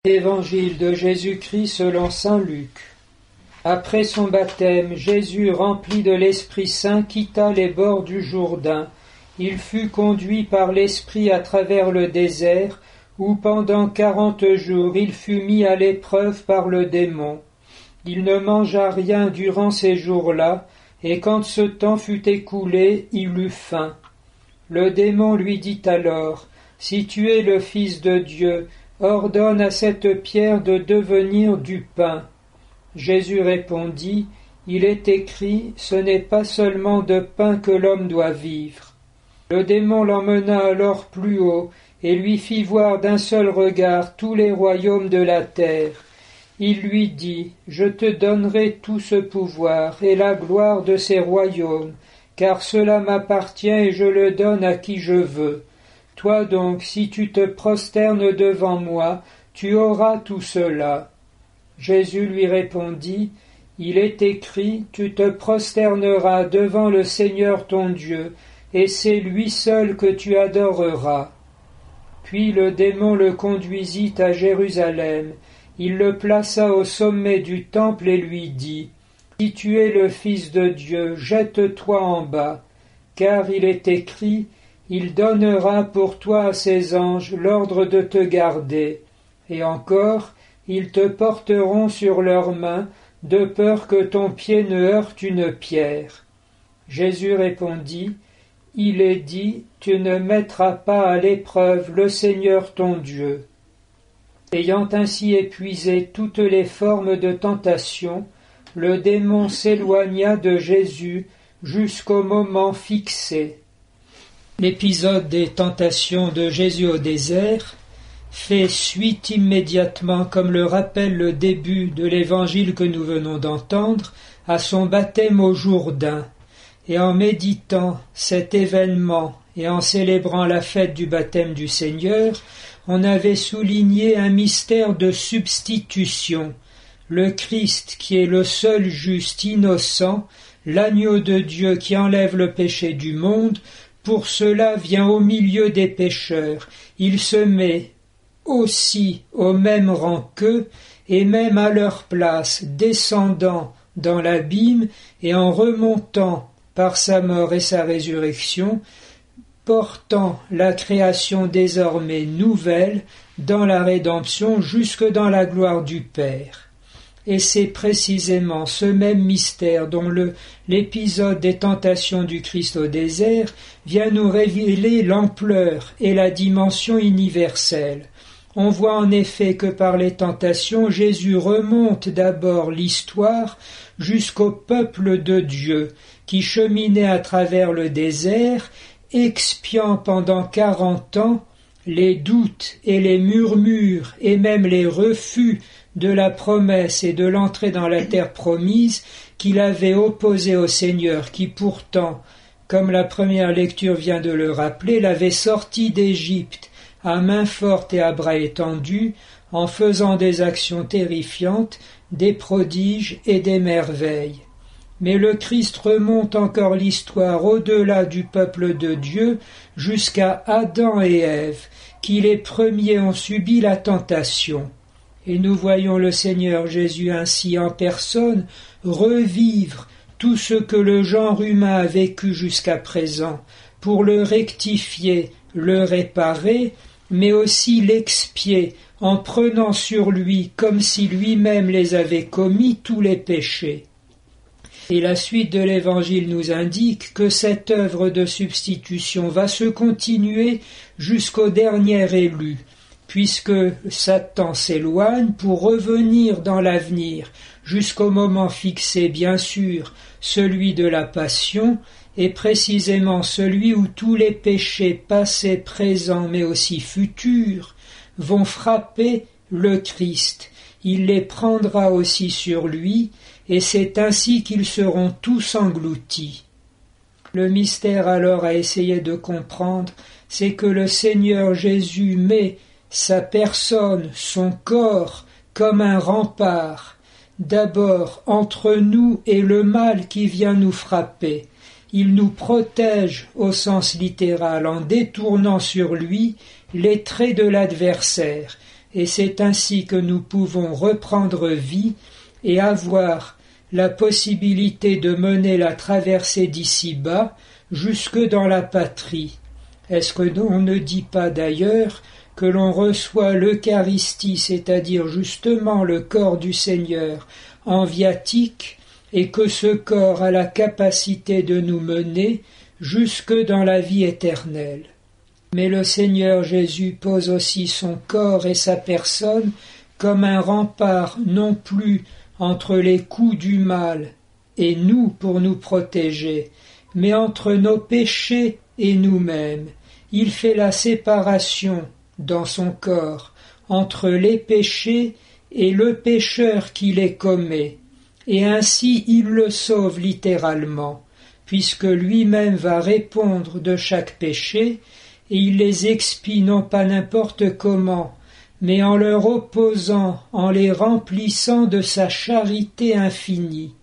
Évangile de Jésus-Christ selon saint Luc. Après son baptême, Jésus, rempli de l'Esprit Saint, quitta les bords du Jourdain. Il fut conduit par l'Esprit à travers le désert, où pendant 40 jours il fut mis à l'épreuve par le démon. Il ne mangea rien durant ces jours-là, et quand ce temps fut écoulé, il eut faim. Le démon lui dit alors, « Si tu es le Fils de Dieu, ordonne à cette pierre de devenir du pain. » Jésus répondit, « Il est écrit, ce n'est pas seulement de pain que l'homme doit vivre. » Le démon l'emmena alors plus haut et lui fit voir d'un seul regard tous les royaumes de la terre. Il lui dit, « Je te donnerai tout ce pouvoir et la gloire de ces royaumes, car cela m'appartient et je le donne à qui je veux. Toi donc, si tu te prosternes devant moi, tu auras tout cela. » Jésus lui répondit, « Il est écrit, tu te prosterneras devant le Seigneur ton Dieu, et c'est lui seul que tu adoreras. » Puis le démon le conduisit à Jérusalem. Il le plaça au sommet du temple et lui dit, « Si tu es le Fils de Dieu, jette-toi en bas, car il est écrit, il donnera pour toi à ses anges l'ordre de te garder, et encore, ils te porteront sur leurs mains, de peur que ton pied ne heurte une pierre. » Jésus répondit, « Il est dit, tu ne mettras pas à l'épreuve le Seigneur ton Dieu. » Ayant ainsi épuisé toutes les formes de tentation, le démon s'éloigna de Jésus jusqu'au moment fixé. L'épisode des tentations de Jésus au désert fait suite immédiatement, comme le rappelle le début de l'évangile que nous venons d'entendre, à son baptême au Jourdain. Et en méditant cet événement et en célébrant la fête du baptême du Seigneur, on avait souligné un mystère de substitution. Le Christ, qui est le seul juste innocent, l'agneau de Dieu qui enlève le péché du monde, pour cela vient au milieu des pécheurs. Il se met aussi au même rang qu'eux, et même à leur place, descendant dans l'abîme et en remontant par sa mort et sa résurrection, portant la création désormais nouvelle dans la rédemption jusque dans la gloire du Père. Et c'est précisément ce même mystère dont l'épisode des tentations du Christ au désert vient nous révéler l'ampleur et la dimension universelle. On voit en effet que par les tentations, Jésus remonte d'abord l'histoire jusqu'au peuple de Dieu, qui cheminait à travers le désert, expiant pendant 40 ans les doutes et les murmures et même les refus de la promesse et de l'entrée dans la terre promise qu'il avait opposée au Seigneur, qui pourtant, comme la première lecture vient de le rappeler, l'avait sorti d'Égypte à main forte et à bras étendus, en faisant des actions terrifiantes, des prodiges et des merveilles. Mais le Christ remonte encore l'histoire au-delà du peuple de Dieu jusqu'à Adam et Ève, qui les premiers ont subi la tentation. Et nous voyons le Seigneur Jésus ainsi en personne revivre tout ce que le genre humain a vécu jusqu'à présent, pour le rectifier, le réparer, mais aussi l'expier en prenant sur lui, comme si lui-même les avait commis, tous les péchés. Et la suite de l'Évangile nous indique que cette œuvre de substitution va se continuer jusqu'au dernier élu, puisque Satan s'éloigne pour revenir dans l'avenir, jusqu'au moment fixé, bien sûr, celui de la passion, et précisément celui où tous les péchés passés, présents, mais aussi futurs, vont frapper le Christ. Il les prendra aussi sur lui, et c'est ainsi qu'ils seront tous engloutis. Le mystère alors à essayer de comprendre, c'est que le Seigneur Jésus met sa personne, son corps, comme un rempart, d'abord entre nous et le mal qui vient nous frapper. Il nous protège au sens littéral en détournant sur lui les traits de l'adversaire, et c'est ainsi que nous pouvons reprendre vie et avoir la possibilité de mener la traversée d'ici-bas jusque dans la patrie. Est-ce que l'on ne dit pas d'ailleurs que l'on reçoit l'Eucharistie, c'est-à-dire justement le corps du Seigneur, en viatique, et que ce corps a la capacité de nous mener jusque dans la vie éternelle. Mais le Seigneur Jésus pose aussi son corps et sa personne comme un rempart non plus entre les coups du mal et nous pour nous protéger, mais entre nos péchés et nous-mêmes. Il fait la séparation dans son corps entre les péchés et le pécheur qui les commet, et ainsi il le sauve littéralement, puisque lui-même va répondre de chaque péché, et il les expie non pas n'importe comment, mais en leur opposant, en les remplissant de sa charité infinie.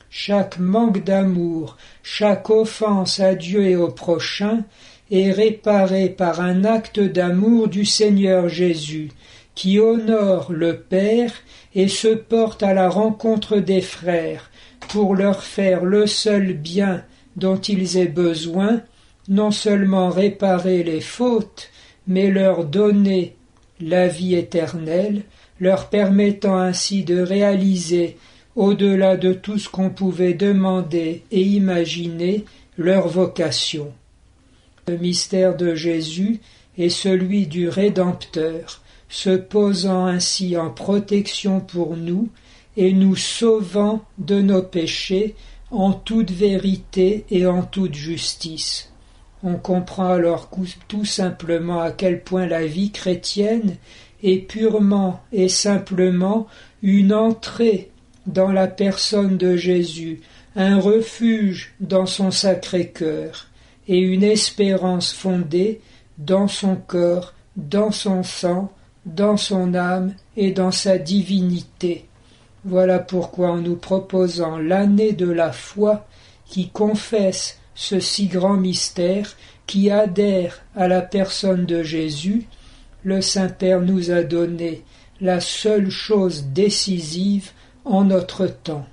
Chaque manque d'amour, chaque offense à Dieu et au prochain est réparé par un acte d'amour du Seigneur Jésus, qui honore le Père et se porte à la rencontre des frères pour leur faire le seul bien dont ils aient besoin, non seulement réparer les fautes, mais leur donner la vie éternelle, leur permettant ainsi de réaliser, au-delà de tout ce qu'on pouvait demander et imaginer, leur vocation. Le mystère de Jésus est celui du Rédempteur, se posant ainsi en protection pour nous et nous sauvant de nos péchés en toute vérité et en toute justice. On comprend alors tout simplement à quel point la vie chrétienne est purement et simplement une entrée dans la personne de Jésus, un refuge dans son Sacré-Cœur, et une espérance fondée dans son corps, dans son sang, dans son âme et dans sa divinité. Voilà pourquoi en nous proposant l'année de la foi qui confesse ce si grand mystère, qui adhère à la personne de Jésus, le Saint-Père nous a donné la seule chose décisive en notre temps.